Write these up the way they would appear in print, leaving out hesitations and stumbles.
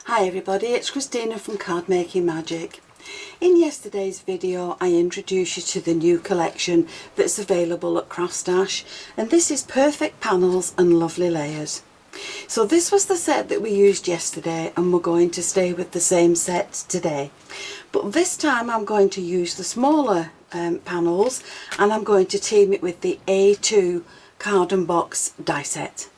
Hi everybody, it's Christina from Card Making Magic. In yesterday's video I introduced you to the new collection that's available at CraftStash, and this is perfect panels and lovely layers. So this was the set that we used yesterday, and we're going to stay with the same set today. But this time I'm going to use the smaller panels, and I'm going to team it with the A2 card and box die set.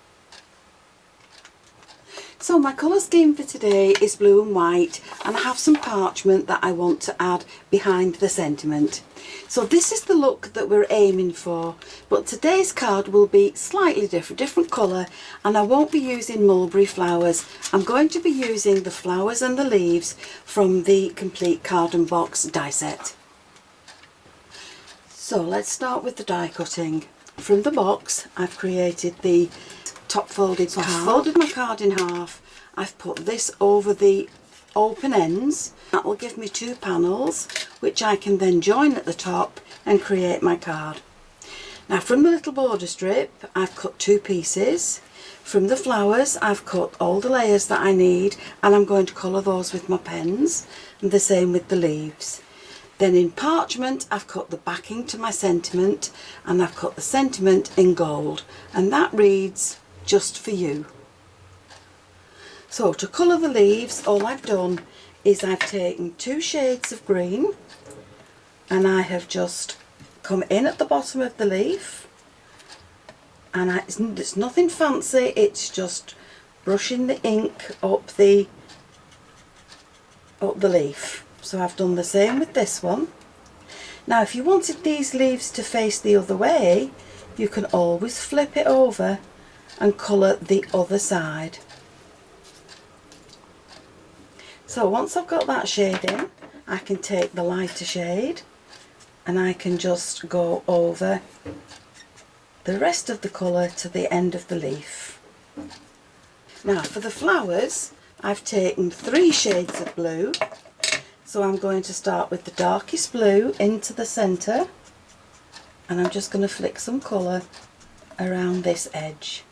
So my colour scheme for today is blue and white, and I have some parchment that I want to add behind the sentiment. So this is the look that we're aiming for, but today's card will be slightly different colour, and I won't be using mulberry flowers. I'm going to be using the flowers and the leaves from the complete card and box die set. So let's start with the die cutting. From the box I've created the top folded card. I've folded my card in half. I've put this over the open ends. That will give me two panels which I can then join at the top and create my card. Now from the little border strip I've cut two pieces. From the flowers I've cut all the layers that I need, and I'm going to colour those with my pens, and the same with the leaves. Then in parchment I've cut the backing to my sentiment, and I've cut the sentiment in gold, and that reads "Just for you." So to colour the leaves, all I've done is I've taken two shades of green, and I have just come in at the bottom of the leaf, and it's nothing fancy, it's just brushing the ink up the leaf. So I've done the same with this one. Now if you wanted these leaves to face the other way, you can always flip it over and colour the other side. So once I've got that shade in, I can take the lighter shade and I can just go over the rest of the colour to the end of the leaf. Now for the flowers, I've taken three shades of blue. So I'm going to start with the darkest blue into the centre, and I'm just going to flick some colour around this edge.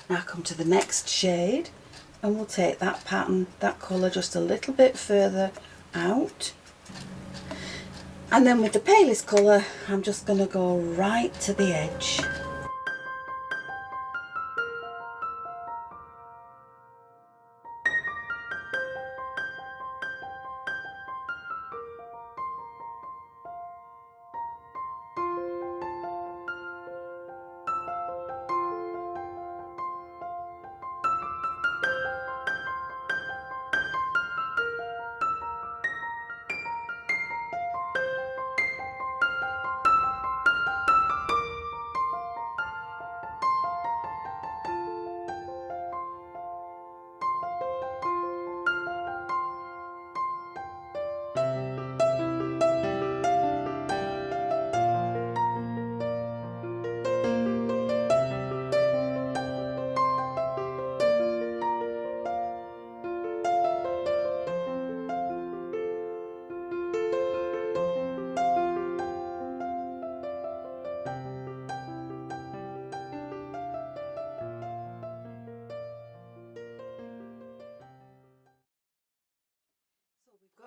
Now come to the next shade, and we'll take that pattern, that colour just a little bit further out. And then with the palest colour, I'm just going to go right to the edge.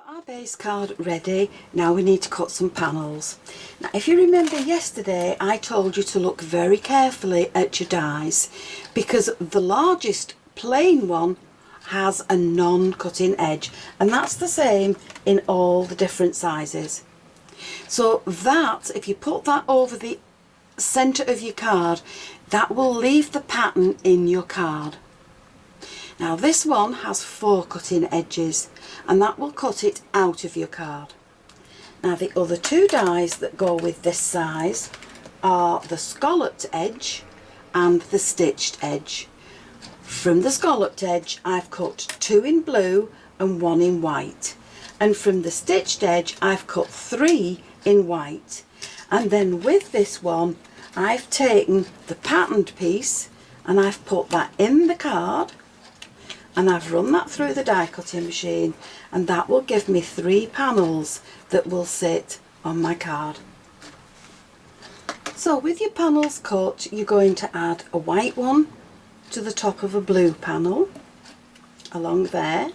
Our base card ready. Now we need to cut some panels. Now if you remember yesterday I told you to look very carefully at your dies, because the largest plain one has a non-cutting edge, and that's the same in all the different sizes. So that, if you put that over the centre of your card, that will leave the pattern in your card. Now this one has 4 cutting edges, and that will cut it out of your card. Now the other two dies that go with this size are the scalloped edge and the stitched edge. From the scalloped edge I've cut 2 in blue and 1 in white, and from the stitched edge I've cut 3 in white. And then with this one I've taken the patterned piece and I've put that in the card, and I've run that through the die cutting machine, and that will give me 3 panels that will sit on my card. So with your panels cut, you're going to add a white one to the top of a blue panel along there,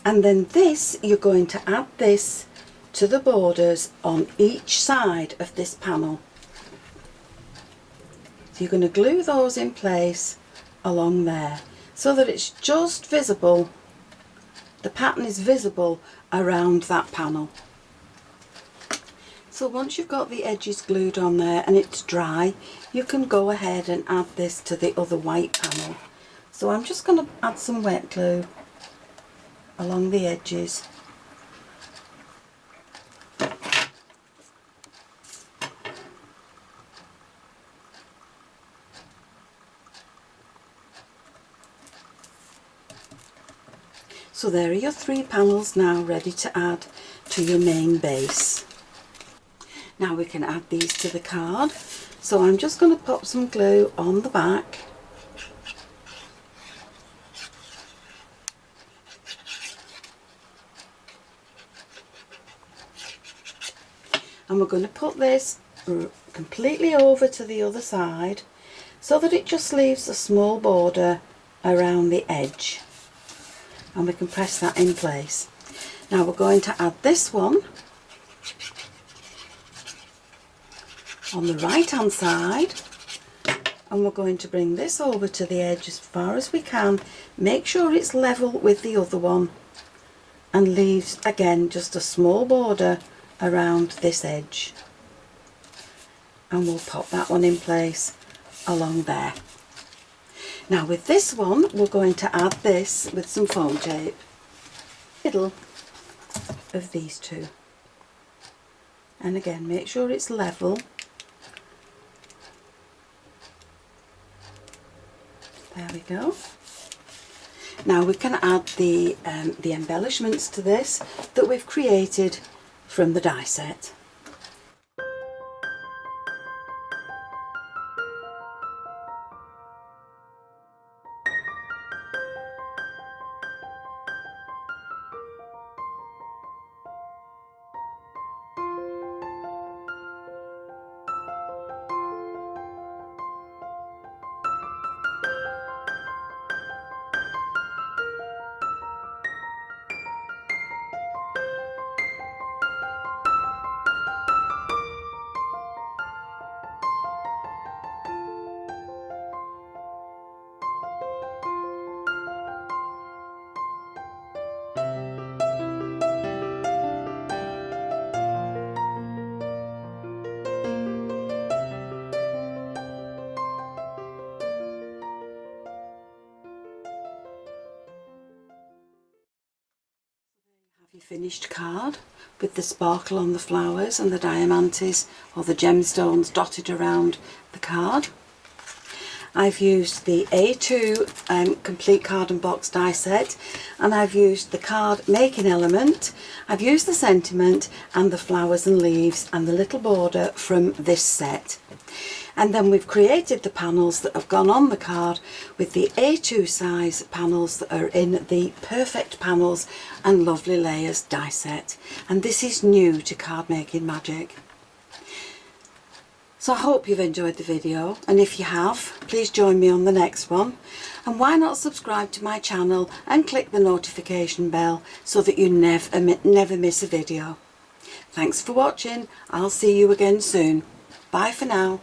and then this, you're going to add this to the borders on each side of this panel. So you're going to glue those in place along there so that it's just visible, the pattern is visible around that panel. So once you've got the edges glued on there and it's dry, you can go ahead and add this to the other white panel. So I'm just going to add some wet glue along the edges. So there are your 3 panels now ready to add to your main base. Now we can add these to the card. So I'm just going to pop some glue on the back. And we're going to put this completely over to the other side so that it just leaves a small border around the edge. And we can press that in place. Now we're going to add this one on the right hand side, and we're going to bring this over to the edge as far as we can. Make sure it's level with the other one and leaves again just a small border around this edge, and we'll pop that one in place along there. Now with this one, we're going to add this with some foam tape, middle of these 2, and again make sure it's level. There we go. Now we can add the embellishments to this that we've created from the die set. Your finished card with the sparkle on the flowers and the diamantes or the gemstones dotted around the card. I've used the A2 complete card and box die set, and I've used the card making element, I've used the sentiment and the flowers and leaves and the little border from this set. And then we've created the panels that have gone on the card with the A2 size panels that are in the Perfect Panels and Lovely Layers die set. And this is new to Card Making Magic. So I hope you've enjoyed the video, and if you have, please join me on the next one. And why not subscribe to my channel and click the notification bell so that you never miss a video. Thanks for watching. I'll see you again soon. Bye for now.